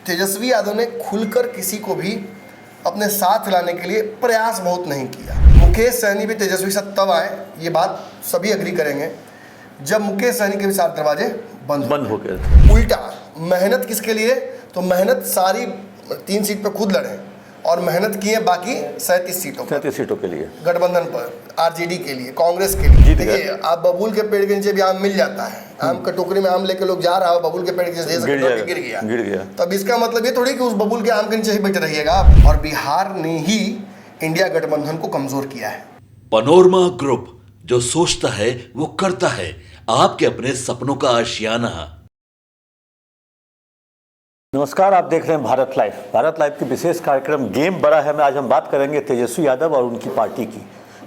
तेजस्वी यादव ने खुलकर किसी को भी अपने साथ लाने के लिए प्रयास बहुत नहीं किया। मुकेश सहनी भी तेजस्वी के साथ तब आए, ये बात सभी अग्री करेंगे, जब मुकेश सहनी के भी साथ दरवाजे बंद हो गए। उल्टा मेहनत किसके लिए, तो मेहनत सारी 3 सीट पर खुद लड़े और मेहनत की है बाकी 37 सीटों के लिए, गठबंधन पर, आरजेडी के लिए, कांग्रेस के लिए। देखिए, आप बबूल के पेड़ के नीचे भी आम मिल जाता है, आम का टोकरी में आम लेके लोग जा रहा हो, बबूल के पेड़ के नीचे गिर गया। तो अब इसका मतलब ये थोड़ी कि उस बबूल के आम के नीचे ही बैठे रहिएगा आप। और बिहार ने ही इंडिया गठबंधन को कमजोर किया है। पनोरमा ग्रुप, जो सोचता है वो करता है, आपके अपने सपनों का आशियाना। नमस्कार, आप देख रहे हैं भारत लाइव। भारत लाइव के विशेष कार्यक्रम गेम बड़ा है में आज हम बात करेंगे तेजस्वी यादव और उनकी पार्टी की।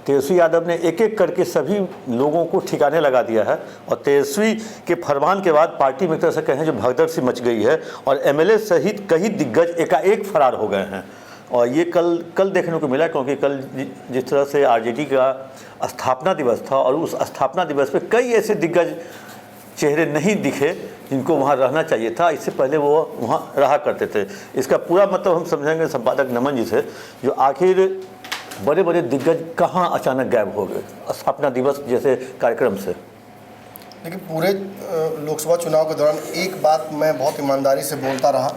तेजस्वी यादव ने एक एक करके सभी लोगों को ठिकाने लगा दिया है और तेजस्वी के फरमान के बाद पार्टी में एक तरह से कहें जो भगदड़ सी मच गई है और एमएलए सहित कई दिग्गज एकाएक फरार हो गए हैं। और ये कल देखने को मिला, क्योंकि कल जिस तरह से आरजेडी का स्थापना दिवस था और उस स्थापना दिवस पे कई ऐसे दिग्गज चेहरे नहीं दिखे जिनको वहाँ रहना चाहिए था। इससे पहले वो वहाँ रहा करते थे। इसका पूरा मतलब हम समझेंगे संपादक नमन जी से, जो आखिर बड़े बड़े दिग्गज कहाँ अचानक गायब हो गए स्थापना दिवस जैसे कार्यक्रम से। लेकिन पूरे लोकसभा चुनाव के दौरान एक बात मैं बहुत ईमानदारी से बोलता रहा,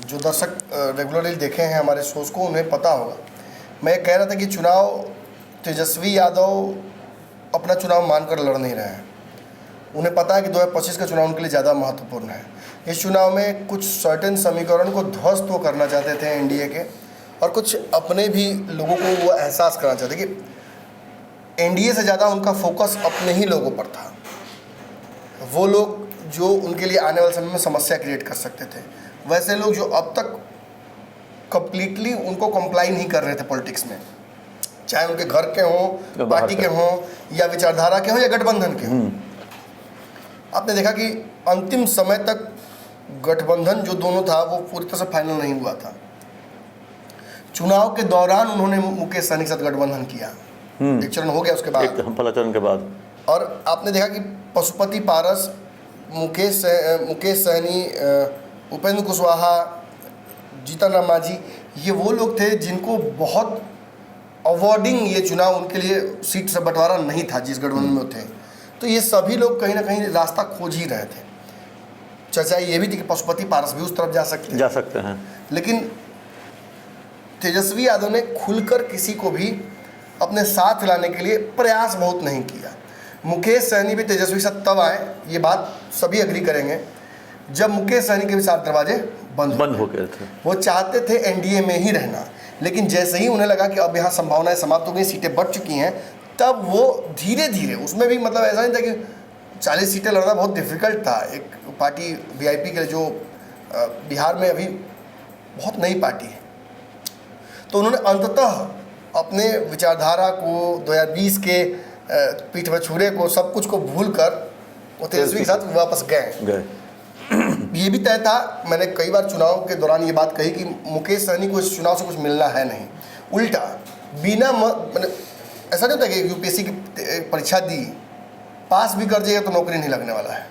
जो दर्शक रेगुलरली देखे हैं हमारे शोज को उन्हें पता होगा। मैं कह रहा था कि चुनाव तेजस्वी यादव अपना चुनाव मानकर लड़ नहीं रहे हैं। उन्हें पता है कि 2025 का चुनाव उनके लिए ज़्यादा महत्वपूर्ण है। इस चुनाव में कुछ सर्टेन समीकरण को ध्वस्त वो करना चाहते थे एनडीए के, और कुछ अपने भी लोगों को वो एहसास कराना चाहते कि एनडीए से ज़्यादा उनका फोकस अपने ही लोगों पर था। वो लोग जो उनके लिए आने वाले समय में समस्या क्रिएट कर सकते थे, वैसे लोग जो अब तक कंप्लीटली उनको कंप्लाई नहीं कर रहे थे पॉलिटिक्स में, चाहे उनके घर के हों, पार्टी के हों, या विचारधारा के हों, या गठबंधन के हों। आपने देखा कि अंतिम समय तक गठबंधन जो दोनों था वो पूरी तरह से फाइनल नहीं हुआ था। चुनाव के दौरान उन्होंने मुकेश सहनी के साथ गठबंधन किया, एक चरण हो गया उसके बाद, पहला चरण के बाद। और आपने देखा कि पशुपति पारस, मुकेश सहनी, उपेंद्र कुशवाहा, जीतन राम मांझी, ये वो लोग थे जिनको बहुत अवॉर्डिंग ये चुनाव उनके लिए सीट से बंटवारा नहीं था जिस गठबंधन में थे। तो ये सभी लोग कहीं ना कहीं रास्ता खोज ही रहे थे। चर्चा ये भी थी कि पशुपति पारस भी उस तरफ जा सकते हैं। लेकिन तेजस्वी यादव ने खुलकर किसी को भी अपने साथ लाने के लिए प्रयास बहुत नहीं किया। मुकेश सहनी भी तेजस्वी के साथ तब आए, ये बात सभी अग्री करेंगे, जब मुकेश सहनी के भी साथ दरवाजे बंद हो गए थे। वो चाहते थे एनडीए में ही रहना, लेकिन जैसे ही उन्हें लगा कि अब यहाँ संभावनाएं समाप्त हो गई, सीटें बढ़ चुकी हैं, तब वो धीरे धीरे, उसमें भी मतलब ऐसा नहीं था कि 40 सीटें लड़ना बहुत डिफिकल्ट था एक पार्टी वीआईपी के लिए, जो बिहार में अभी बहुत नई पार्टी है। तो उन्होंने अंततः अपने विचारधारा को, 2020 के पीठ पर छुरे को, सब कुछ को भूल कर वो तेजस्वी के साथ वापस गए। ये भी तय था, मैंने कई बार चुनाव के दौरान ये बात कही कि मुकेश सहनी को इस चुनाव से कुछ मिलना है नहीं। उल्टा बिना मैंने ऐसा नहीं होता कि यूपीएससी की परीक्षा दी, पास भी कर जाएगा तो नौकरी नहीं लगने वाला है,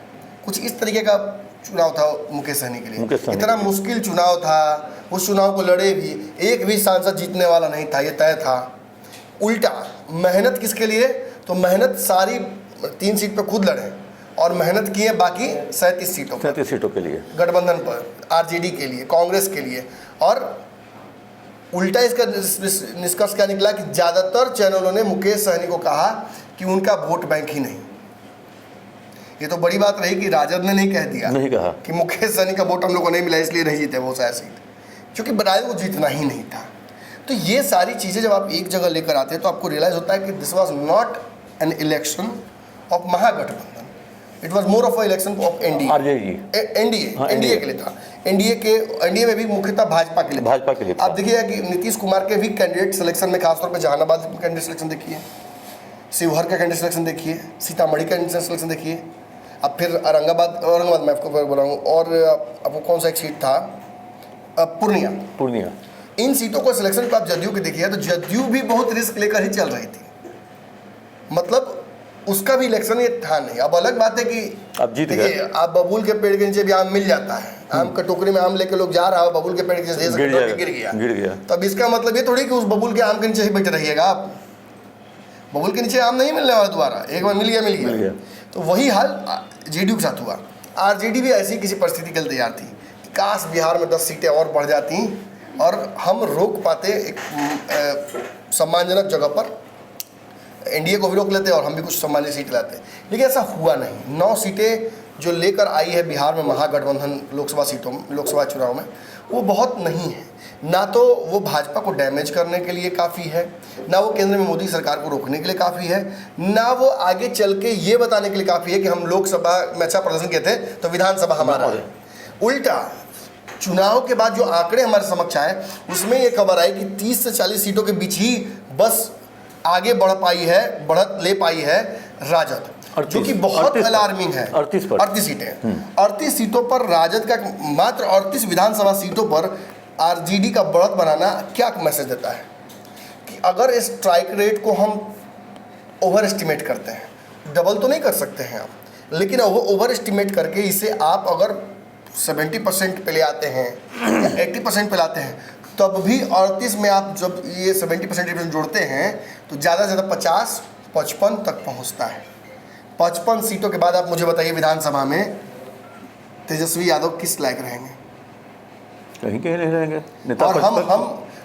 कुछ इस तरीके का चुनाव था मुकेश सहनी के लिए। इतना मुश्किल चुनाव था, उस चुनाव को लड़े भी, एक भी सांसद जीतने वाला नहीं था, ये तय था। उल्टा मेहनत किसके लिए, तो मेहनत सारी 3 सीट पर खुद लड़े और मेहनत की है बाकी 37 सीटों के लिए, गठबंधन पर, आरजेडी के लिए, कांग्रेस के लिए। और उल्टा इसका निष्कर्ष क्या निकला कि ज़्यादातर चैनलों ने मुकेश सहनी को कहा कि उनका वोट बैंक ही नहीं। ये तो बड़ी बात रही कि राजद ने नहीं कहा कि मुकेश सहनी का वोट हम लोग को नहीं मिला इसलिए नहीं जीते वो सारी सीट, क्योंकि राजद को जीतना ही नहीं था। तो ये सारी चीज़ें जब आप एक जगह लेकर आते हैं तो आपको रियलाइज़ होता है कि this was not an election of Mahagathbandhan, it was more of a election of NDA के लिए था। एनडीए में भी मुख्यतः भाजपा के लिए। आप देखिएगा कि नीतीश कुमार के भी कैंडिडेट सिलेक्शन में, खासतौर पर जहानाबाद में कैंडिडेट सिलेक्शन देखिए, शिवहर का कैंडिडेट सिलेक्शन देखिए, सीतामढ़ी का कैंडिडेट सिलेक्शन देखिए, अब फिर औरंगाबाद मैं आपको बोला हूँ, और आपको कौन सा एक सीट था, पूर्णिया। इन सीटों को सिलेक्शन पर आप जदयू के देखिए तो जदयू भी बहुत रिस्क लेकर ही चल रही थी, मतलब उसका भी इलेक्शन ये था नहीं। अब अलग बात है कि अब जीत गए, आप बबूल के पेड़ के नीचे भी आम मिल जाता है, आम का टोकरी में आम लेके लोग जा रहा हो, बबुल के पेड़ के नीचे से गिर गया। तब इसका मतलब ये थोड़ी कि उस बबुल के आम के नीचे ही बैठे रहिएगा आप। बबुल के नीचे आम नहीं मिलने वाला दोबारा, एक बार मिल गया। तो वही हाल जेडीयू के साथ हुआ। आरजेडी भी ऐसी किसी परिस्थिति के लिए तैयार थी, काश बिहार में 10 सीटें और बढ़ जाती और हम रोक पाते एक सम्मानजनक जगह पर, एनडीए को भी रोक लेते और हम भी कुछ सम्मानित सीट लाते। लेकिन ऐसा हुआ नहीं। 9 सीटें जो लेकर आई है बिहार में महागठबंधन लोकसभा चुनाव में, वो बहुत नहीं है। ना तो वो भाजपा को डैमेज करने के लिए काफ़ी है, ना वो केंद्र में मोदी सरकार को रोकने के लिए काफ़ी है, ना वो आगे चल के ये बताने के लिए काफ़ी है कि हम लोकसभा में अच्छा प्रदर्शन किए थे तो विधानसभा हमारा है। उल्टा चुनाव के बाद जो आंकड़े हमारे समक्ष आए उसमें ये खबर आई कि 30 से 40 सीटों के बीच ही बस आगे बढ़त ले पाई है राजद, जो कि बहुत अलार्मिंग है। 38 सीटें, 38 सीटों पर राजद का, मात्र 38 विधानसभा सीटों पर आरजेडी का बढ़त बनाना क्या मैसेज देता है कि अगर इस स्ट्राइक रेट को हम ओवर एस्टिमेट करते हैं, डबल तो नहीं कर सकते हैं आप, लेकिन ओवर एस्टिमेट करके इसे आप अगर 70% पे ले आते हैं या 80% पे लाते हैं, तब भी 38 में आप जब ये 70% जोड़ते हैं तो ज़्यादा से ज़्यादा 50-55 तक पहुंचता है। 55 सीटों के बाद आप मुझे बताइए विधानसभा में तेजस्वी यादव किस लायक रहेंगे? कहीं नहीं रहेंगे नेता। और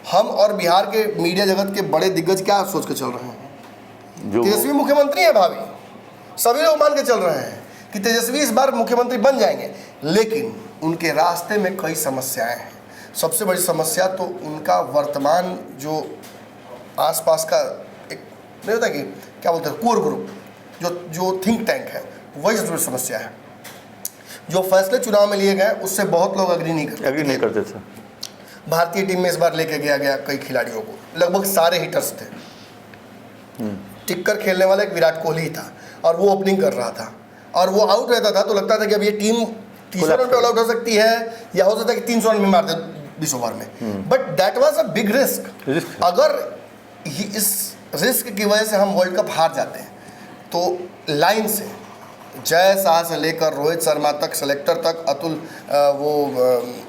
हम और बिहार के मीडिया जगत के बड़े दिग्गज क्या सोच के चल रहे हैं? तेजस्वी मुख्यमंत्री है भाभी, सभी लोग मान के चल रहे हैं कि तेजस्वी इस बार मुख्यमंत्री बन जाएंगे, लेकिन उनके रास्ते में कई समस्याएं हैं। सबसे बड़ी समस्या तो उनका वर्तमान जो आसपास का एक नहीं होता कि क्या बोलते हैं कोर ग्रुप, जो थिंक टैंक है, वही सबसे बड़ी समस्या है। जो फैसले चुनाव में लिए गए उससे बहुत लोग एग्री नहीं करते थे। भारतीय टीम में इस बार लेके गया कई खिलाड़ियों को, लगभग सारे हिटर्स थे। टिक्कर खेलने वाला एक विराट कोहली था और वो ओपनिंग कर रहा था और वो आउट रहता था तो लगता था कि अब ये टीम 30 रन पे ऑल आउट हो सकती है या हो सकता है कि 300 रन भी मार दे 20 ओवर में। But that was a big risk. अगर इस रिस्क की वजह से हम वर्ल्ड कप हार जाते हैं तो लाइन से जय शाह से लेकर रोहित शर्मा तक, सेलेक्टर तक,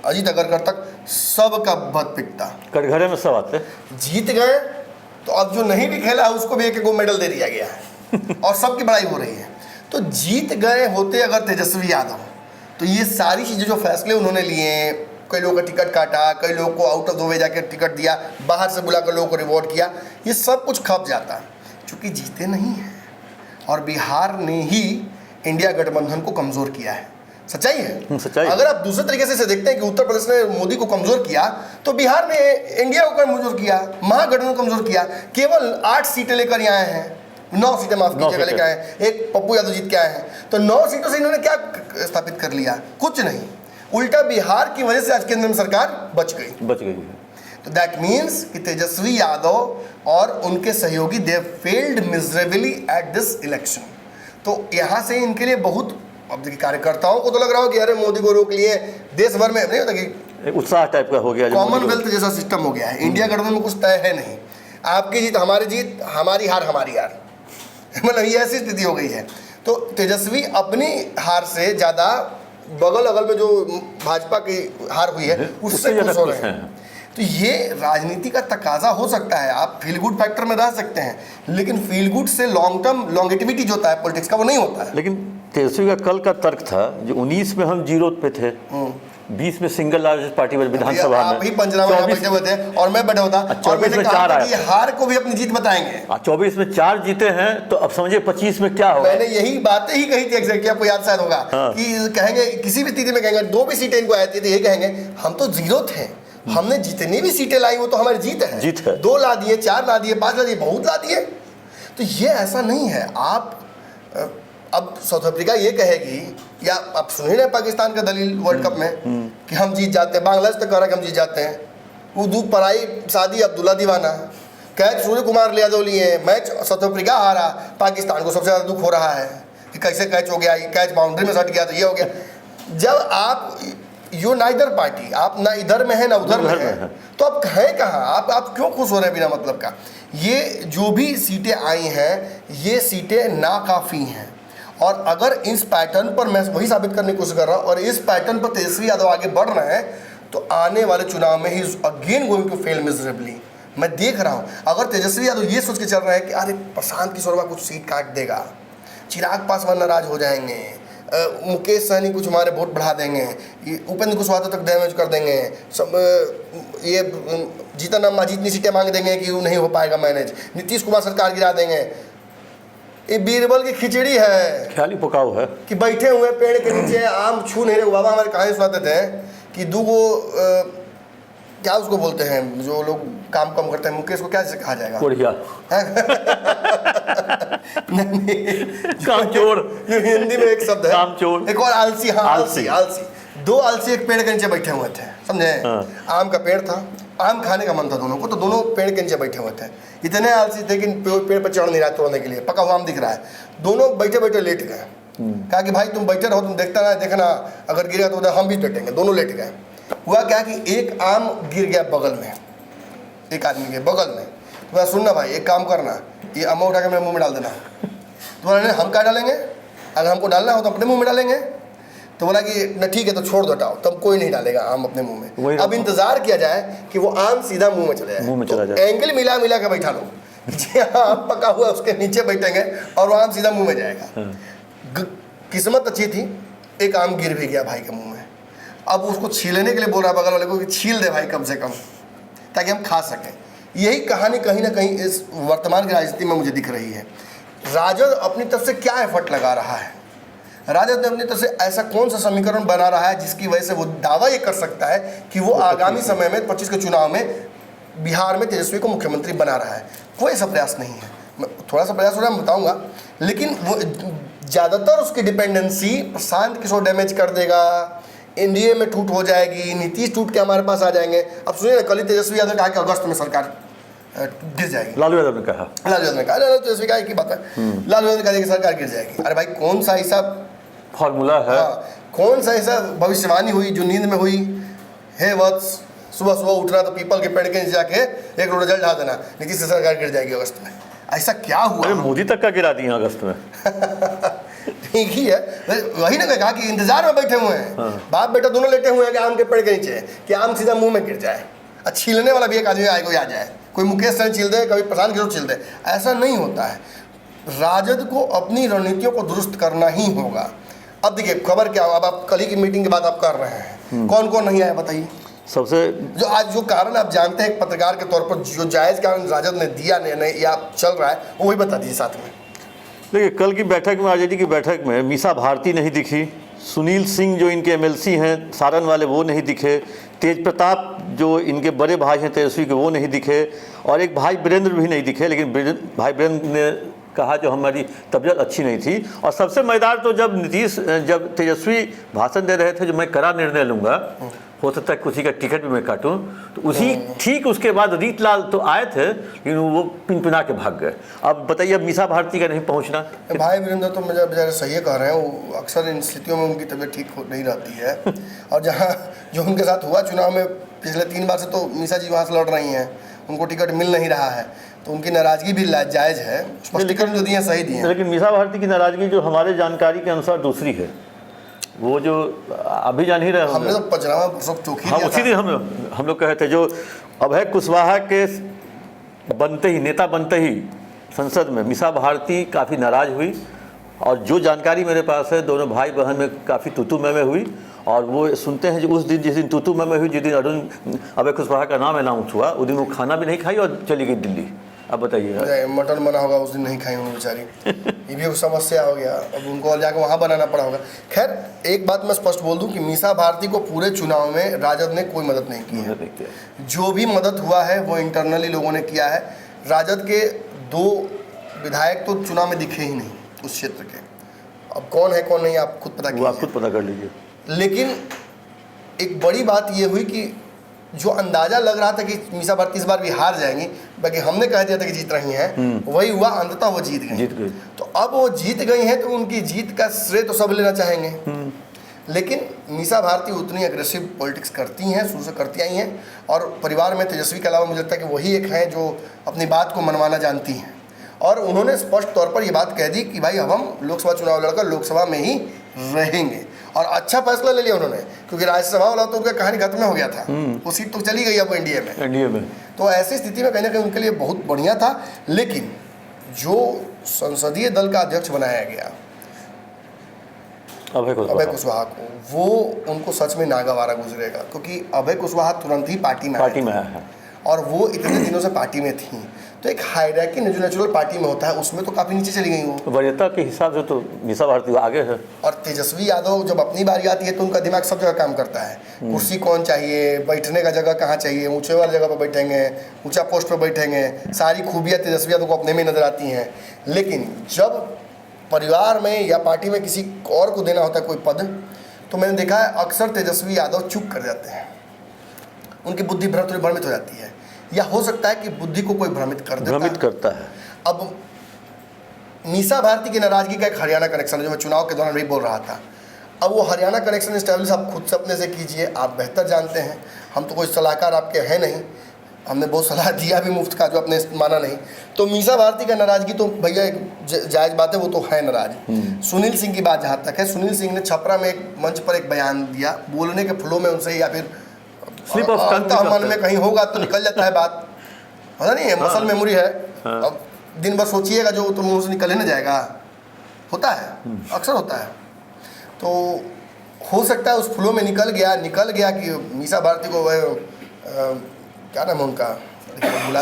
अजीत अगरकर तक सब का भत पिकता। कटघरे में सब आते। जीत गए तो अब जो नहीं भी खेला उसको भी एक मेडल दे दिया गया है और सबकी बड़ाई हो रही है। तो जीत गए होते अगर तेजस्वी यादव, तो ये सारी चीज़ें जो फैसले उन्होंने लिए, कई लोगों का टिकट काटा, कई लोगों को आउट ऑफ द वे जाकर टिकट दिया, बाहर से बुलाकर लोगों को रिवॉर्ड किया, ये सब कुछ खप जाता चूँकि जीते नहीं हैं। और बिहार ने ही इंडिया गठबंधन को कमज़ोर किया है। सच्चाई है। सच्चाई। अगर आप दूसरे तरीके से देखते हैं कि उत्तर प्रदेश ने मोदी को कमज़ोर किया तो बिहार ने इंडिया को कमज़ोर किया, महागठबंधन को कमज़ोर किया। केवल 8 सीटें लेकर यहाँ आए हैं, 9 सीटें माफ कीजिएगा लेकर आए हैं, एक पप्पू यादव जीत के आए हैं। तो 9 सीटों से इन्होंने क्या स्थापित कर लिया? कुछ नहीं। उल्टा बिहार की वजह से आज केंद्र में सरकार बच गई है। तो दैट मीन्स कि तेजस्वी यादव और उनके सहयोगी they failed miserably at this election. तो यहाँ से इनके लिए बहुत, अब देखिए कार्यकर्ताओं को तो लग रहा हो कि अरे मोदी को रोक लिए, देश भर में नहीं होता कि उत्साह टाइप का हो गया, कॉमनवेल्थ जैसा सिस्टम हो गया है। इंडिया गठबंधन में कुछ तय है नहीं, आपकी जीत हमारी जीत, हमारी हार हमारी हार, मतलब ये ऐसी स्थिति हो गई है। तो तेजस्वी अपनी हार से ज़्यादा बगल अगल में जो भाजपा की हार हुई है उससे खुश हो रहे हैं। तो ये राजनीति का तकाजा हो सकता है। आप फील गुड फैक्टर में रह सकते हैं, लेकिन फील गुड से लॉन्ग टर्म लॉन्गेटिविटी जो होता है पॉलिटिक्स का वो नहीं होता है। लेकिन तेजस्वी का कल का तर्क था जो 19 में हम 0 पे थे, 20 में सिंगल लार्जेस्ट पार्टी विधानसभा में, आप ही पंचनामा में बैठे हुए थे और मैं बैठा होता और मैंने कहा था कि हार को भी अपनी जीत बताएंगे। 24 में 4 जीते हैं तो अब समझिए 25 में क्या होगा। मैंने यही बातें ही कही थी एग्जैक्टली, आपको याद शायद होगा कि कहेंगे किसी भी स्थिति में कहेंगे 2 भी सीटें इनको आती थी, ये कहेंगे हम तो 0 थे, हमने जितनी भी सीटें लाई वो तो हमारी जीत है। 2 ला दिए, 4 ला दिए, 5 ला दिए, बहुत ला दिए। तो ये ऐसा नहीं है। आप अब साउथ अफ्रीका ये कहेगी, या आप सुन ही रहे पाकिस्तान का दलील वर्ल्ड कप में कि हम जीत जाते हैं, बांग्लादेश तक कह रहा है कि हम जीत जाते हैं। उर्दू पराई शादी अब्दुल्ला दीवाना, कैच सूर्य कुमार यादव लिए, मैच साउथ अफ्रीका हारा, पाकिस्तान को सबसे ज़्यादा दुख हो रहा है कि कैसे कैच हो गया, ये कैच बाउंड्री में सट गया तो ये हो गया। जब आप यू नाइदर पार्टी, आप ना इधर में है ना उधर में है, तो आप हैं कहाँ? आप क्यों खुश हो रहे हैं बिना मतलब का? ये जो भी सीटें आई हैं ये सीटें नाकाफ़ी हैं और अगर इस पैटर्न पर, मैं वही साबित करने की कोशिश कर रहा हूँ, और इस पैटर्न पर तेजस्वी यादव आगे बढ़ रहे हैं तो आने वाले चुनाव में he again going to fail miserably. मैं देख रहा हूँ अगर तेजस्वी यादव ये सोच के चल रहे हैं कि अरे प्रशांत किशोर कुछ सीट काट देगा, चिराग पासवान नाराज हो जाएंगे, मुकेश सहनी कुछ हमारे वोट बढ़ा देंगे, ये उपेंद्र कुशवाहा तक डैमेज कर देंगे, सब ये जीतन राम मांझी इतनी सीटें मांग देंगे कि वो नहीं हो पाएगा मैनेज, नीतीश कुमार सरकार गिरा देंगे। ये बीरबल की खिचड़ी है, ख्याली पकाओ है कि बैठे हुए पेड़ के नीचे आम छू नहीं रहे। बाबा हमारे कहानी सुनाते थे कि दूगो क्या उसको बोलते हैं जो लोग काम कम करते हैं, मुकेश को क्या कहा जाएगा? बढ़िया कामचोर, हिंदी में एक शब्द है कामचोर, एक और आलसी। हाँ आलसी, आलसी। दो आलसी एक पेड़ के नीचे बैठे हुए थे, समझे? आम का पेड़ था, आम खाने का मन था दोनों को, तो दोनों पेड़ के नीचे बैठे हुए थे। इतने आलसी थे कि पेड़ पर चढ़ नहीं रहा तोड़ने के लिए, पका हुआ आम दिख रहा है। दोनों बैठे बैठे लेट गए। कहा कि भाई तुम बैठे रहो, तुम देखना अगर गिरेगा तो हम भी लेटेंगे। दोनों लेट गए। हुआ क्या कि एक आम गिर गया बगल में, एक आदमी के बगल में। तो सुनना भाई, एक काम करना, ये आम उठा के मेरे मुंह में डाल देना। तो बोला हम क्या डालेंगे, अगर हमको डालना हो तो अपने मुंह में डालेंगे। तो बोला कि न ठीक है तो छोड़ दो, हटाओ, तब कोई नहीं डालेगा आम अपने मुंह में। अब इंतजार किया जाए कि वो आम सीधा मुंह में चले जाए, मुंह में चला जाए। एंगल मिला मिला के बैठा लो, जी आम पका हुआ उसके नीचे बैठेंगे और वो आम सीधा मुंह में जाएगा। किस्मत अच्छी थी, एक आम गिर भी गया भाई के मुंह में। अब उसको छीलने के लिए बोल रहा बगल वाले को कि छील दे भाई कम से कम, ताकि हम खा सकें। यही कहानी कहीं ना कहीं इस वर्तमान की राजनीति में मुझे दिख रही है। राजद अपनी तरफ से क्या एफर्ट लगा रहा है, राजद ने अपनी तरफ से ऐसा कौन सा समीकरण बना रहा है जिसकी वजह से वो दावा ये कर सकता है कि वो आगामी समय में 25 के चुनाव में बिहार में तेजस्वी को मुख्यमंत्री बना रहा है। कोई ऐसा प्रयास नहीं है। थोड़ा सा प्रयास हो रहा है, मैं बताऊँगा, लेकिन वो ज़्यादातर उसकी डिपेंडेंसी प्रशांत किशोर डैमेज कर देगा, एनडीए में टूट हो जाएगी, नीतीश टूट के हमारे पास आ जाएंगे। अब सुनिए ना, कल ही तेजस्वी यादव ने कहा कि अगस्त में सरकार गिर जाएगी। लालू यादव ने कहा, तेजस्वी का एक ही बात है, लालू यादव ने कहा कि सरकार गिर जाएगी। अरे भाई कौन सा ऐसा फॉर्मूला है, कौन सा ऐसा भविष्यवाणी हुई जो नींद में हुई? हे वत्स, सुबह सुबह उठना तो पीपल के पेड़ के नीचे जाके एक लोटा जल ढा देना, नीतीश से सरकार गिर जाएगी अगस्त में। ऐसा क्या हुआ? अरे मोदी तक का गिरा दिया अगस्त में। ठीक ही है, वही ना कहा कि इंतजार में बैठे हुए हैं। बाप बेटा दोनों लेटे हुए हैं कि आम के पेड़ के नीचे कि आम सीधा मुंह में गिर जाए, और छीलने वाला भी एक आदमी आए कोई आ जाए, कोई मुकेश सहनी छील दे, कभी प्रशांत किशोर छील दे। ऐसा नहीं होता है। राजद को अपनी रणनीतियों को दुरुस्त करना ही होगा। अब देखिए खबर क्या, अब आप कल ही की मीटिंग के बाद आप कर रहे हैं, कौन कौन नहीं आया बताइए? सबसे जो आज जो कारण आप जानते हैं एक पत्रकार के तौर पर, जो जायज़ कारण राजद ने दिया नहीं या चल रहा है, वो वही बता दीजिए साथ में। देखिए कल की बैठक में, आरजेडी की बैठक में मीसा भारती नहीं दिखी, सुनील सिंह जो इनके एमएलसी हैं सारण वाले वो नहीं दिखे, तेज प्रताप जो इनके बड़े भाई हैं तेजस्वी के वो नहीं दिखे, और एक भाई वीरेंद्र भी नहीं दिखे। लेकिन भाई वीरेंद्र ने कहा जो हमारी तबीयत अच्छी नहीं थी। और सबसे मज़ेदार तो जब तेजस्वी भाषण दे रहे थे, जो मैं कड़ा निर्णय लूँगा, हो सकता है किसी का टिकट भी मैं काटूं, तो उसी ठीक उसके बाद रीतलाल तो आए थे, लेकिन वो पिनपिना के भाग गए। अब बताइए, अब मीसा भारती का नहीं पहुंचना। भाई वीरेंद्र तो मुझे बेचारे सही कह रहे हैं, वो अक्सर इन स्थितियों में उनकी तबीयत ठीक नहीं रहती है। और जहाँ जो उनके साथ हुआ चुनाव में पिछले 3 बार से, तो मीसा जी वहाँ से लड़ रही हैं, उनको टिकट मिल नहीं रहा है, तो उनकी नाराज़गी भी जायज़ है। स्पष्टीकरण जो दिए सही दिए, लेकिन मीसा भारती की नाराज़गी जो हमारे जानकारी के अनुसार दूसरी है। वो जो अभी जान ही रहे, हमने तो पचनामा सब चौकी, हाँ उसी दिन हम लोग कहे थे, जो अभय कुशवाहा के बनते ही, नेता बनते ही संसद में मीसा भारती काफ़ी नाराज़ हुई। और जो जानकारी मेरे पास है, दोनों भाई बहन में काफ़ी तूतू में हुई। और वो सुनते हैं जो उस दिन, जिस दिन तूतू में हुई, जिस दिन अभय कुशवाहा का नाम अनाउंस हुआ, उस दिन वो खाना भी नहीं खाई और चली गई दिल्ली। अब बताइए, मटन बना होगा उस दिन, नहीं खाई होंगी बेचारी, ये भी एक समस्या हो गया। अब उनको जाकर वहाँ बनाना पड़ा होगा। खैर एक बात मैं स्पष्ट बोल दूं कि मीसा भारती को पूरे चुनाव में राजद ने कोई मदद नहीं की है। जो भी मदद हुआ है वो इंटरनली लोगों ने किया है। राजद के 2 विधायक तो चुनाव में दिखे ही नहीं उस क्षेत्र के। अब कौन है कौन नहीं आप खुद पता कीजिए, आप खुद पता कर लीजिए। लेकिन एक बड़ी बात ये हुई कि जो अंदाजा लग रहा था कि मीसा भारती इस बार भी हार जाएंगी, बाकी हमने कह दिया था कि जीत रही हैं, वही हुआ, अंततः वो जीत गई। तो अब वो जीत गई हैं तो उनकी जीत का श्रेय तो सब लेना चाहेंगे। लेकिन मीसा भारती उतनी अग्रेसिव पॉलिटिक्स करती हैं, शुरू से करती आई हैं, और परिवार में तेजस्वी के अलावा मुझे लगता है कि वही एक हैं जो अपनी बात को मनवाना जानती हैं। और उन्होंने स्पष्ट तौर पर ये बात कह दी कि भाई अब हम लोकसभा चुनाव लड़कर लोकसभा में ही रहेंगे, और अच्छा फैसला ले लिया उन्होंने, क्योंकि राज्यसभा वाला तो उनका कहानी खत्म हो गया था, वो सीट तो चली गई अब एनडीए में। तो ऐसी स्थिति में कहीं ना कहीं उनके लिए बहुत बढ़िया था। लेकिन जो संसदीय दल का अध्यक्ष बनाया गया अभय कुशवाहा को, वो उनको सच में नागवारा गुजरेगा, क्योंकि अभय कुशवाहा तुरंत ही पार्टी में आया है और वो इतने दिनों से पार्टी में थी। तो एक हायरार्की जो नेचुरल पार्टी में होता है उसमें तो काफ़ी नीचे चली गई वो, वरीयता के हिसाब से तो मीसा भारती आगे है। और तेजस्वी यादव जब अपनी बारी आती है तो उनका दिमाग सब जगह काम करता है, कुर्सी कौन चाहिए, बैठने का जगह कहाँ चाहिए, ऊंचे वाली जगह पर बैठेंगे, ऊंचा पोस्ट पर बैठेंगे, सारी खूबियाँ तेजस्वी यादव को अपने में नजर आती हैं। लेकिन जब परिवार में या पार्टी में किसी और को देना होता है कोई पद, तो मैंने देखा है अक्सर तेजस्वी यादव चुप कर जाते हैं, उनकी बुद्धि भ्रमित हो जाती है, या हो सकता है कि बुद्धि को कोई भ्रमित करता है। अब मीसा भारती की नाराजगी का एक हरियाणा कनेक्शन है, जो मैं चुनाव के दौरान भी बोल रहा था। अब वो हरियाणा कनेक्शन इस्टेब्लिश आप खुद से अपने से कीजिए, आप बेहतर जानते हैं, हम तो कोई सलाहकार आपके हैं नहीं, हमने बहुत सलाह दिया भी मुफ्त का जो आपने माना नहीं। तो मीसा भारती का नाराजगी तो भैया एक जायज़ बात है, वो तो है नाराज। सुनील सिंह की बात जहाँ तक है, सुनील सिंह ने छपरा में एक मंच पर एक बयान दिया, बोलने के फ्लो में उनसे या फिर मन में कहीं होगा तो निकल जाता है बात, पता नहीं है, मसल मेमोरी है। अब दिन भर सोचिएगा जो तो मुंह से निकल ही ना जाएगा, होता है, अक्सर होता है। तो हो सकता है उस फ्लो में निकल गया कि मीसा भारती को वह क्या नाम है उनका,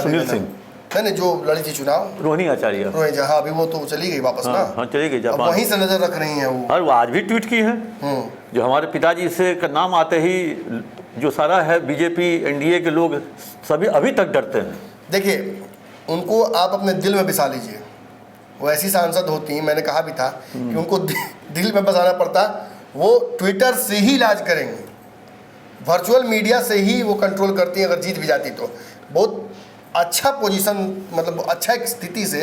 सुनील सिंह नहीं जो लड़ी थी चुनाव, रोहिणी आचार्य, हाँ अभी वो तो चली गई वापस ना, हाँ चली गई जापान, वहीं से नजर रख रही हैं वो। और वो आज भी ट्वीट की है, जो हमारे पिताजी से का नाम आते ही जो सारा है बीजेपी एनडीए के लोग सभी अभी तक डरते हैं। देखिए उनको आप अपने दिल में बसा लीजिए, वो ऐसी सांसद होती हैं, मैंने कहा भी था कि उनको दिल में बसाना पड़ता, वो ट्विटर से ही इलाज करेंगे, वर्चुअल मीडिया से ही वो कंट्रोल करती हैं। अगर जीत भी जाती तो बहुत अच्छा पोजीशन, मतलब अच्छा एक स्थिति से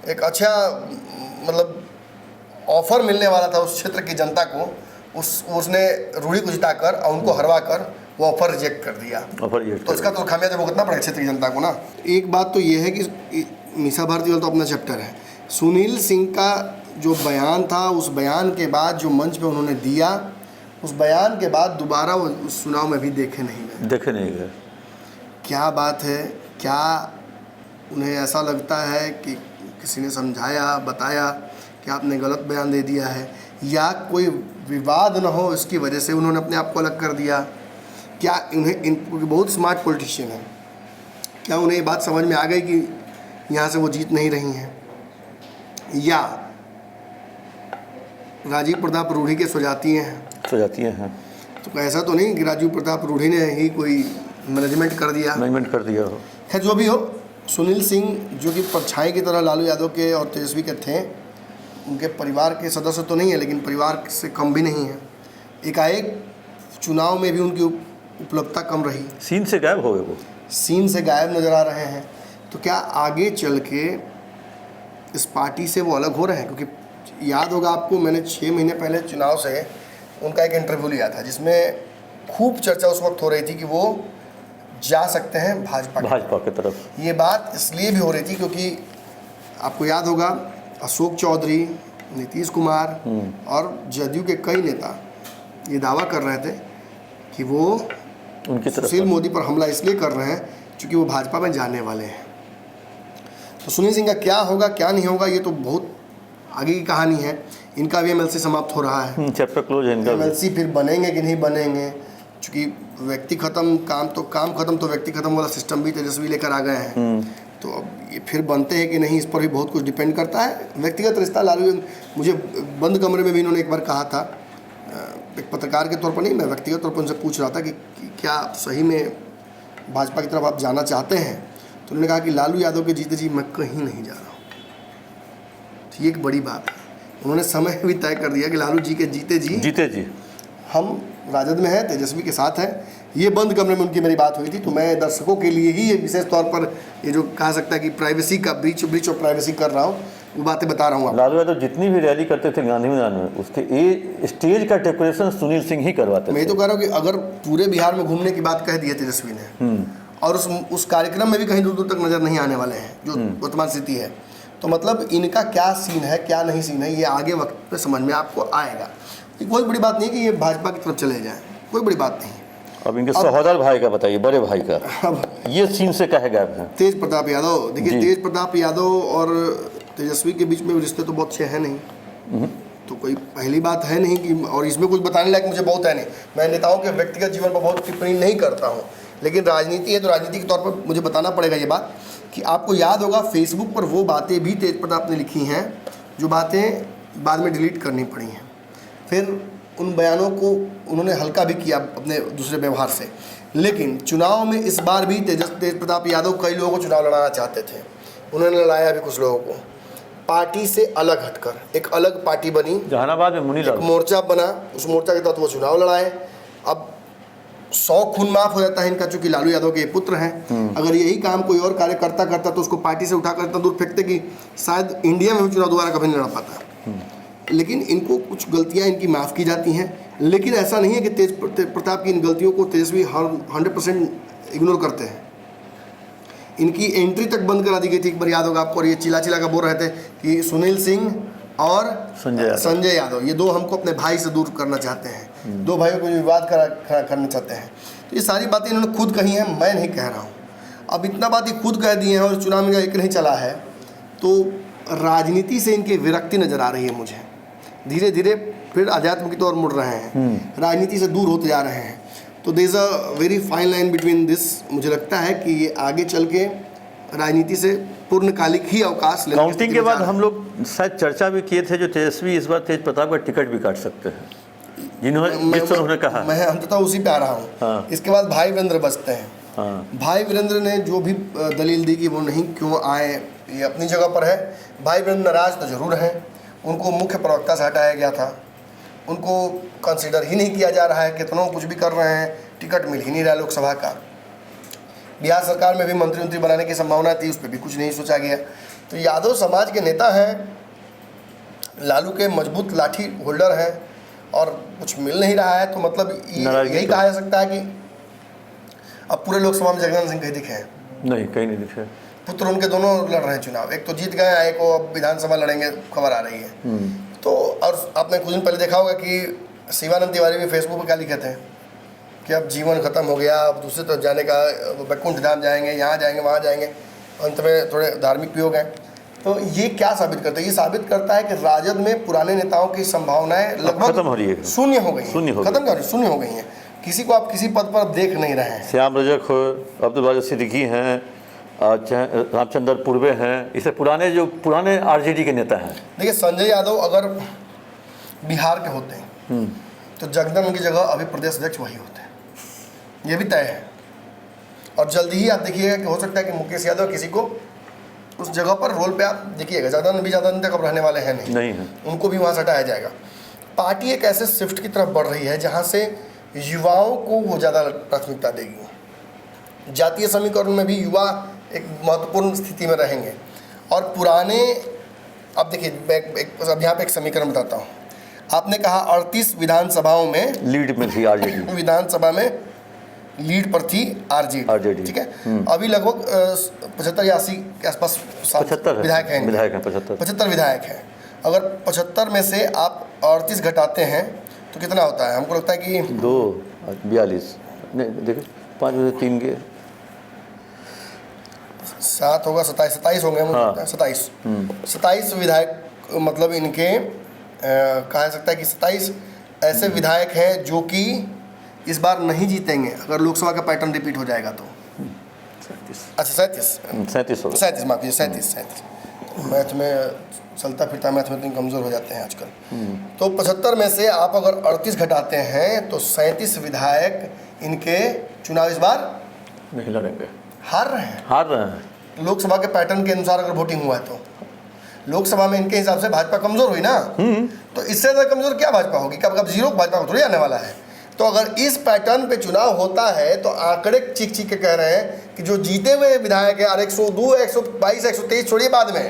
एक अच्छा मतलब ऑफर मिलने वाला था उस क्षेत्र की जनता को, उसने रूढ़ी को जिताकर और उनको हरवा कर वो ऑफर रिजेक्ट कर दिया। तो इसका तो खामियाजा भुगतना पड़ेगा क्षेत्र की जनता को ना। एक बात तो ये है कि मीसा भारती वाला तो अपना चैप्टर है, सुनील सिंह का जो बयान था, उस बयान के बाद जो मंच पे उन्होंने दिया, उस बयान के बाद दोबारा वो उस चुनाव में भी देखे नहीं गए। क्या बात है, क्या उन्हें ऐसा लगता है कि किसी ने समझाया बताया कि आपने गलत बयान दे दिया है, या कोई विवाद न हो इसकी वजह से उन्होंने अपने आप को अलग कर दिया? क्या उन्हें बहुत स्मार्ट पॉलिटिशियन है, क्या उन्हें ये बात समझ में आ गई कि यहाँ से वो जीत नहीं रही हैं, या राजीव प्रताप रूढ़ी के स्वजातीय हैं? तो ऐसा तो नहीं कि राजीव प्रताप रूढ़ी ने ही कोई मैनेजमेंट कर दिया हो। खैर जो भी हो, सुनील सिंह जो कि परछाई की तरह लालू यादव के और तेजस्वी के थे, उनके परिवार के सदस्य तो नहीं है लेकिन परिवार से कम भी नहीं है। एकाएक चुनाव में भी उनकी उपलब्धता कम रही, सीन से गायब हो गए, वो सीन से गायब नज़र आ रहे हैं। तो क्या आगे चल के इस पार्टी से वो अलग हो रहे हैं? क्योंकि याद होगा आपको, मैंने 6 महीने पहले चुनाव से उनका एक इंटरव्यू लिया था जिसमें खूब चर्चा उस वक्त हो रही थी कि वो जा सकते हैं भाजपा की तरफ। ये बात इसलिए भी हो रही थी क्योंकि आपको याद होगा अशोक चौधरी, नीतीश कुमार और जदयू के कई नेता ये दावा कर रहे थे कि वो उनकी तरफ सुशील मोदी पर हमला इसलिए कर रहे हैं क्योंकि वो भाजपा में जाने वाले हैं। तो सुनील सिंह का क्या होगा क्या नहीं होगा ये तो बहुत आगे की कहानी है। इनका भी एमएलसी समाप्त हो रहा है, चैप्टर क्लोज है इनका। एमएलसी फिर बनेंगे कि नहीं बनेंगे, क्योंकि व्यक्ति खत्म काम खत्म, तो व्यक्ति खत्म वाला सिस्टम भी तेजस्वी लेकर आ गए हैं। तो अब ये फिर बनते हैं कि नहीं, इस पर भी बहुत कुछ डिपेंड करता है। व्यक्तिगत रिश्ता लालू, मुझे बंद कमरे में भी इन्होंने एक बार कहा था, एक पत्रकार के तौर पर नहीं, मैं व्यक्तिगत तौर पर उनसे पूछ रहा था कि क्या सही में भाजपा की तरफ आप जाना चाहते हैं? तो उन्होंने कहा कि लालू यादव के जीते जी मैं कहीं नहीं जा रहा हूँ। तो ये एक बड़ी बात है, उन्होंने समय भी तय कर दिया कि लालू जी के जीते जी हम राजद में हैं, तेजस्वी के साथ हैं। ये बंद कमरे में उनकी मेरी बात हुई थी। तो मैं दर्शकों के लिए ही ये विशेष तौर पर ये जो कहा सकता है कि प्राइवेसी का ब्रीच ऑफ प्राइवेसी कर रहा हूँ, वो बातें बता रहा हूँ। लालू यादव जितनी भी रैली करते थे गांधी मैदान में, उसके स्टेज का डेकोरेशन सुनील सिंह ही करवाते थे। मैं तो कह रहा हूँ कि अगर पूरे बिहार में घूमने की बात कह दी है तेजस्वी ने, और उस कार्यक्रम में भी कहीं दूर दूर तक नजर नहीं आने वाले हैं जो वर्तमान स्थिति है, तो मतलब इनका क्या सीन है, क्या नहीं सीन है, ये आगे वक्त पे समझ में आपको आएगा। ये कोई बड़ी बात नहीं कि ये भाजपा की तरफ चले जाएं, कोई बड़ी बात नहीं। अब इनके सहोदर भाई का बताइए, बड़े भाई का, अब ये सीन से कहे गायब है। तेज प्रताप यादव, देखिए जी। तेज प्रताप यादव और तेजस्वी के बीच में रिश्ते तो बहुत अच्छे हैं नहीं, तो कोई पहली बात है नहीं कि, और इसमें कुछ बताने लायक मुझे बहुत है नहीं। मैं नेताओं के व्यक्तिगत जीवन पर बहुत टिप्पणी नहीं करता हूँ, लेकिन राजनीति है तो राजनीति के तौर पर मुझे बताना पड़ेगा ये बात कि आपको याद होगा फेसबुक पर वो बातें भी तेज प्रताप ने लिखी हैं जो बातें बाद में डिलीट करनी पड़ी हैं। फिर उन बयानों को उन्होंने हल्का भी किया अपने दूसरे व्यवहार से, लेकिन चुनाव में इस बार भी तेज प्रताप यादव कई लोगों को चुनाव लड़ाना चाहते थे, उन्होंने लड़ाया भी कुछ लोगों को। पार्टी से अलग हटकर एक अलग पार्टी बनी, जहानाबाद में मुनीलाल मोर्चा बना, उस मोर्चा के तहत वो चुनाव लड़ाए। अब 100 खून माफ हो जाता है इनका, चूंकि लालू यादव के पुत्र हैं। अगर यही काम कोई और कार्यकर्ता करता तो उसको पार्टी से उठाकर इतना दूर फेंकते कि शायद इंडिया में भी चुनाव दोबारा कभी नहीं लड़ पाता। लेकिन इनको कुछ गलतियां इनकी माफ़ की जाती हैं, लेकिन ऐसा नहीं है कि तेज प्रताप की इन गलतियों को तेजस्वी 100% इग्नोर करते हैं। इनकी एंट्री तक बंद करा दी गई थी, एक बार याद होगा आपको, और ये चिल्ला चिल्ला का बोल रहे थे कि सुनील सिंह और संजय यादव ये दो हमको अपने भाई से दूर करना चाहते हैं, दो भाइयों को विवाद करना चाहते हैं। तो ये सारी बातें इन्होंने खुद कही हैं, मैं नहीं कह रहा हूँ। अब इतना बात ये खुद कह दी है और चुनाव में एक नहीं चला है, तो राजनीति से इनकी विरक्ति नज़र आ रही है मुझे। धीरे धीरे फिर अध्यात्म की ओर मुड़ रहे हैं, राजनीति से दूर होते जा रहे हैं। तो there is a very fine line between this. मुझे लगता है कि ये आगे चल के राजनीति से पूर्णकालिक ही अवकाश लेने काउंटिंग के बाद हम लोग शायद चर्चा भी किए थे जो तेजस्वी इस बार तेज प्रताप का टिकट भी काट सकते हैं, जिन्होंने कहा। मैं अंततः उसी पे आ रहा हूँ। हाँ। इसके बाद भाई वीरेंद्र बचते हैं। हाँ। भाई वीरेंद्र ने जो भी दलील दी कि वो नहीं क्यों आए, ये अपनी जगह पर है। भाई वीरेंद्र नाराज तो जरूर हैं, उनको मुख्य प्रवक्ता से हटाया गया था, उनको कंसीडर ही नहीं किया जा रहा है, कितनों कुछ भी कर रहे हैं, टिकट मिल ही नहीं रहा लोकसभा का। बिहार सरकार में भी मंत्री बनाने की संभावना थी, उस पर भी कुछ नहीं सोचा गया। तो यादव समाज के नेता हैं, लालू के मजबूत लाठी होल्डर हैं, और कुछ मिल नहीं रहा है, तो मतलब यही कहा जा सकता है कि अब पूरे लोकसभा में जगदानंद सिंह कहीं दिखे हैं? नहीं, कहीं नहीं दिखे। पुत्र उनके दोनों लड़ रहे हैं चुनाव, एक तो जीत गए, एक को अब विधानसभा लड़ेंगे, खबर आ रही है। तो और आपने कुछ दिन पहले देखा होगा कि शिवानंद तिवारी भी फेसबुक पर क्या लिखे थे कि अब जीवन खत्म हो गया, अब दूसरी तरफ जाने का, वैकुंठ धाम जाएंगे, यहाँ जाएंगे, वहाँ जाएंगे, अंत में थोड़े धार्मिक भी हो गए। तो ये क्या साबित करता है? ये साबित करता है कि राजद में पुराने नेताओं की संभावनाएं लगभग खत्म हो रही है, शून्य हो गई, शून्य हो गई हैं। किसी को आप किसी पद पर देख नहीं रहे हैं। श्याम रजक हो, अब्दुल बारिश सिद्दीकी हैं, रामचंद्र पूर्वे हैं, इसे पुराने आरजेडी के नेता हैं। देखिए, संजय यादव अगर बिहार के होते हैं तो जगदन की जगह अभी प्रदेश अध्यक्ष वही होते हैं, ये भी तय है। और जल्दी ही आप देखिएगा कि हो सकता है कि मुकेश यादव किसी को उस जगह पर रोल पे आप देखिएगा। जगदन भी ज़्यादा दिन तक अब रहने वाले हैं नहीं है, उनको भी वहाँ से हटाया जाएगा। पार्टी एक ऐसे शिफ्ट की तरफ बढ़ रही है जहाँ से युवाओं को वो ज़्यादा प्राथमिकता देगी। जातीय समीकरण में भी युवा एक महत्वपूर्ण स्थिति में रहेंगे। और पुराने, अब देखिए अब यहाँ पे एक समीकरण बताता हूँ। आपने कहा 38 विधानसभाओं में लीड में थी आरजेडी, विधानसभा में लीड पर थी आरजेडी, ठीक है। अभी लगभग 75 या 80 के आसपास 75 विधायक हैं, 75 विधायक हैं। अगर 75 में से आप 38 घटाते हैं तो कितना होता है? हमको लगता है कि 42 नहीं, देखिए 5 में से 3 के 7 होगा, 27 होंगे। हाँ। 27 विधायक, मतलब इनके कहा जा सकता है कि 27 ऐसे विधायक हैं जो कि इस बार नहीं जीतेंगे अगर लोकसभा का पैटर्न रिपीट हो जाएगा तो। 37 माफ कीजिए, 37। मैथ में चलता फिरता मैथ में इतनी कमज़ोर हो जाते हैं आजकल। तो 75 में से आप अगर 38 घटाते हैं तो 37 विधायक इनके चुनाव इस बार नहीं लड़ेंगे, हार रहे हैं। लोकसभा के पैटर्न के अनुसार अगर वोटिंग हुआ है तो लोकसभा में इनके हिसाब से भाजपा कमज़ोर हुई ना, तो इससे ज़्यादा कमज़ोर क्या भाजपा होगी? कब जीरो भाजपा को थोड़ी आने वाला है। तो अगर इस पैटर्न पे चुनाव होता है तो आंकड़े चीख के कह रहे हैं कि जो जीते हुए विधायक है, और 102, 122, 123 छोड़िए बाद में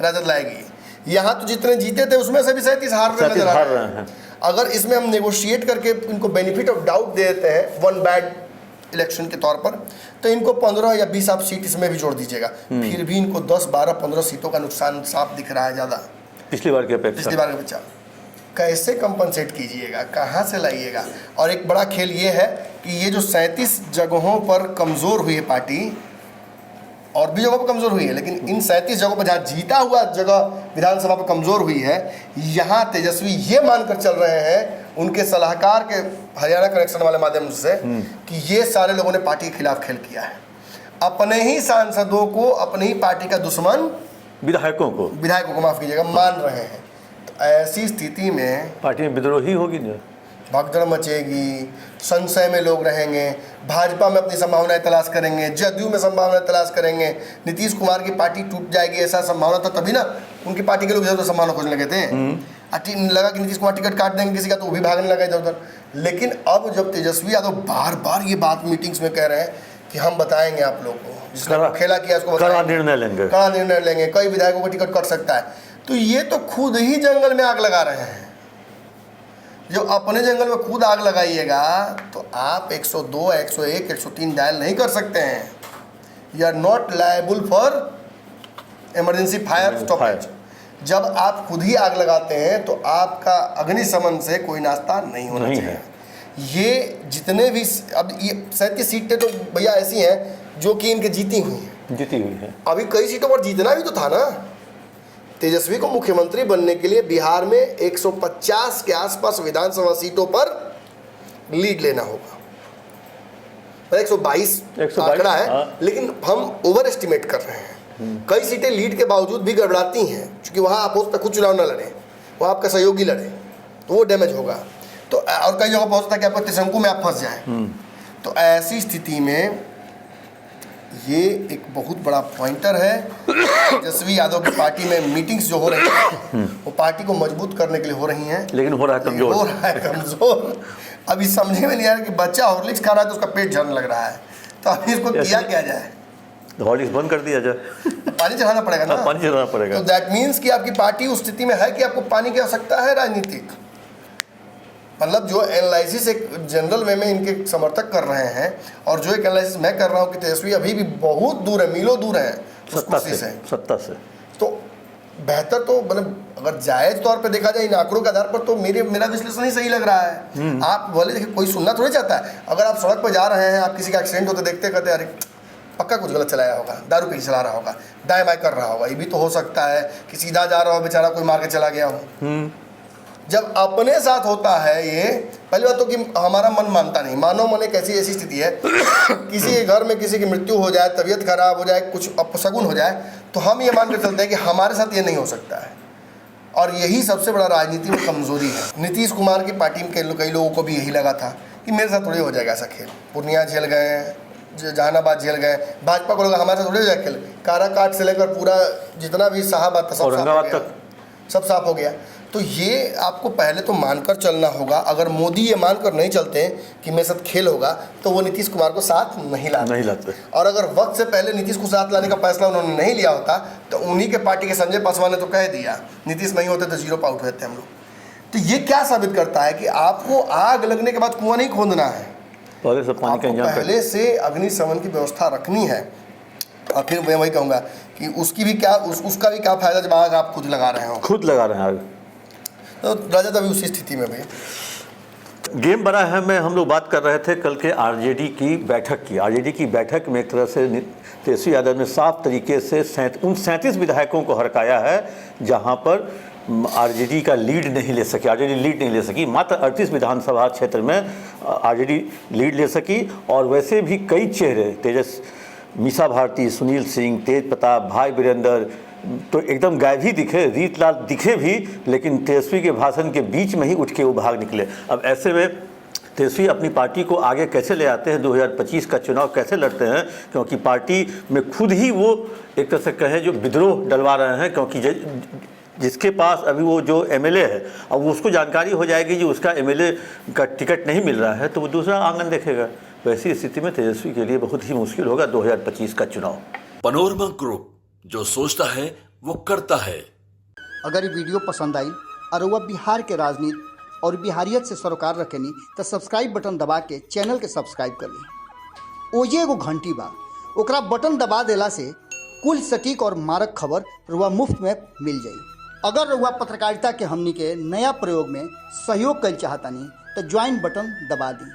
राजद लाएगी। यहाँ तो जितने जीते थे उसमें से भी 37 हार रहे हैं। अगर इसमें हम नेगोशिएट करके इनको बेनिफिट ऑफ डाउट दे देते हैं, वन बैड इलेक्शन के तौर पर, तो इनको 15 या 20 आप सीट इसमें भी जोड़ दीजिएगा, फिर भी इनको 10, 12, 15 सीटों का नुकसान साफ दिख रहा है ज़्यादा पिछली बार की अपेक्षा। पिछली बार का बच्चा कैसे कंपनसेट कीजिएगा, कहाँ से लाइएगा। और एक बड़ा खेल ये है कि ये जो 37 जगहों पर कमज़ोर हुई है पार्टी, और भी जगहों पर कमज़ोर हुई है, लेकिन इन 37 जगहों पर जहाँ जीता हुआ जगह विधानसभा पर कमज़ोर हुई है, यहाँ तेजस्वी ये मानकर चल रहे हैं उनके सलाहकार के हरियाणा कनेक्शन वाले माध्यम से कि ये सारे लोगों ने पार्टी के खिलाफ खेल किया है, अपने ही सांसदों को, अपनी ही पार्टी का दुश्मन विधायकों को माफ़ कीजिएगा मान रहे हैं। तो ऐसी स्थिति में पार्टी में विद्रोही होगी ना, भगदड़ मचेगी, संशय में लोग रहेंगे, भाजपा में अपनी संभावनाएं तलाश करेंगे, जदयू में संभावनाएं तलाश करेंगे, नीतीश कुमार की पार्टी टूट जाएगी ऐसा संभावना था, तभी ना उनकी पार्टी के लोग इधर उधर संभावना खोजने लगे थे। लगा कि नीतीश कुमार टिकट काट देंगे किसी का, तो वो भी भागने लगा इधर उधर। लेकिन अब जब तेजस्वी यादव बार बार ये बात मीटिंग्स में कह रहे हैं कि हम बताएंगे आप लोगों को, जिसका खेला किया उसको कड़ा निर्णय लेंगे, कई विधायकों को टिकट कट सकता है, तो ये तो खुद ही जंगल में आग लगा रहे हैं। जब अपने जंगल में खुद आग लगाइएगा तो आप 102, 101, 103 डायल नहीं कर सकते हैं। You are not liable for emergency fire stoppage. जब आप खुद ही आग लगाते हैं तो आपका अग्निशमन से कोई नाश्ता नहीं होना चाहिए। ये जितने भी अब ये 37 सीटें तो भैया ऐसी हैं जो कि इनके जीती हुई हैं। अभी कई सीटों पर जीतना भी तो था ना। तेजस्वी को मुख्यमंत्री बनने के लिए बिहार में 150 के आसपास विधानसभा सीटों पर लीड लेना होगा। 122 आंकड़ा है, लेकिन हम ओवर एस्टिमेट कर रहे हैं। कई सीटें लीड के बावजूद भी गड़बड़ाती हैं, क्योंकि वहाँ आप हो सकता है खुद चुनाव ना लड़े, वहाँ आपका सहयोगी लड़े, तो वो डैमेज होगा। तो और कई जगह पहुँचता है कि आपको त्रिशंकु में आप फंस जाएं। तो ऐसी स्थिति में ये एक बहुत बड़ा पॉइंटर है। तेजस्वी यादव की पार्टी में मीटिंग्स जो हो रही हैं वो पार्टी को मजबूत करने के लिए हो रही हैं, लेकिन हो रहा है कमजोर। अभी समझे में नहीं आ रहा कि बच्चा हॉर्लिक्स खा रहा है तो उसका पेट झड़ने लग रहा है, तो अभी इसको किया क्या जाए? हॉर्लिक्स बंद कर दिया जाए, पानी चढ़ाना पड़ेगा ना। पानी चढ़ाना पड़ेगा। तो दैट मीन्स कि आपकी पार्टी उस स्थिति में है कि आपको पानी की आवश्यकता है राजनीतिक। मतलब जो एनालिसिस एक जनरल वे में इनके समर्थक कर रहे हैं और जो एक एनालिसिस मैं कर रहा हूँ कि तेजस्वी अभी भी बहुत दूर है, मीलों दूर है सत्ता से। तो बेहतर तो मतलब अगर जायज तौर पे देखा जाए इन आंकड़ों के आधार पर तो मेरा विश्लेषण ही सही लग रहा है। आप बोले देखिए कोई सुनना थोड़ी चाहता है। अगर आप सड़क पर जा रहे हैं, आप किसी का एक्सीडेंट होते देखते करते, अरे पक्का कुछ गलत चलाया होगा, दारू पी चला रहा होगा, दाएं बाएं कर रहा होगा, ये भी तो हो सकता है कि सीधा जा रहा हो बेचारा कोई मार के चला गया हो। जब अपने साथ होता है ये, पहली बात तो कि हमारा मन मानता नहीं। मानव मन एक ऐसी स्थिति है किसी के घर में किसी की मृत्यु हो जाए, तबीयत खराब हो जाए, कुछ अपशगुन हो जाए, तो हम ये मान कर चलते हैं कि हमारे साथ ये नहीं हो सकता है। और यही सबसे बड़ा राजनीति में कमजोरी है। नीतीश कुमार की पार्टी में कई लोगों को भी यही लगा था कि मेरे साथ थोड़ी हो जाएगा ऐसा खेल। पूर्णिया झेल गए, जहानाबाद झेल गए, भाजपा को लगा हमारे साथ थोड़ी हो जाएगा खेल। काराकाट से लेकर पूरा जितना भी शाहाबाद था सब साफ हो गया। तो ये आपको पहले तो मानकर चलना होगा। अगर मोदी ये मानकर नहीं चलते कि मेरे साथ खेल होगा तो वो नीतीश कुमार को साथ नहीं लाते। और अगर वक्त से पहले नीतीश को साथ लाने का फैसला उन्होंने नहीं लिया होता तो उन्हीं के पार्टी के संजय पासवान ने तो कह दिया नीतीश नहीं होते तो 0 पे आउट होते हम लोग। तो ये क्या साबित करता है कि आपको आग लगने के बाद कुआं नहीं खोदना है, पहले से अग्निशमन की व्यवस्था रखनी है। और फिर मैं वही कहूँगा कि उसका भी क्या फायदा जब आग आप खुद लगा रहे हो। आग तो राजद अभी उसी स्थिति में भी गेम बड़ा है। हम लोग बात कर रहे थे कल के आरजेडी की बैठक में एक तरह से तेजस्वी यादव ने साफ तरीके से उन 37 विधायकों को हरकाया है जहां पर आरजेडी लीड नहीं ले सकी। मात्र 38 विधानसभा क्षेत्र में आरजेडी लीड ले सकी। और वैसे भी कई चेहरे मीसा भारती, सुनील सिंह, तेज प्रताप, भाई वीरेंद्र तो एकदम गायब ही दिखे, रीतलाल दिखे भी, लेकिन तेजस्वी के भाषण के बीच में ही उठ के वो भाग निकले। अब ऐसे में तेजस्वी अपनी पार्टी को आगे कैसे ले आते हैं, 2025 का चुनाव कैसे लड़ते हैं, क्योंकि पार्टी में खुद ही वो एक तरह से कहें जो विद्रोह डलवा रहे हैं। क्योंकि जिसके पास अभी वो जो एमएलए है, अब उसको जानकारी हो जाएगी जो उसका एमएलए का टिकट नहीं मिल रहा है तो वो दूसरा आंगन देखेगा। वैसी स्थिति में तेजस्वी के लिए बहुत ही मुश्किल होगा 2025 का चुनाव। पनोरमा ग्रुप, जो सोचता है वो करता है। अगर ये वीडियो पसंद आई और वह बिहार के राजनीति और बिहारियत से सरोकार रखेनी तो सब्सक्राइब बटन दबा के चैनल के सब्सक्राइब कर ली ओजे एगो घंटी बा, ओकरा बटन दबा देला से कुल सटीक और मारक खबर रुआ मुफ्त में मिल जाई। अगर रुआ पत्रकारिता के हमनी के नया प्रयोग में सहयोग कर चाहतानी तो ज्वाइन बटन दबा दी।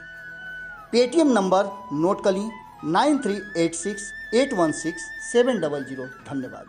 पेटीएम नंबर नोट कर ली 9386816700। धन्यवाद।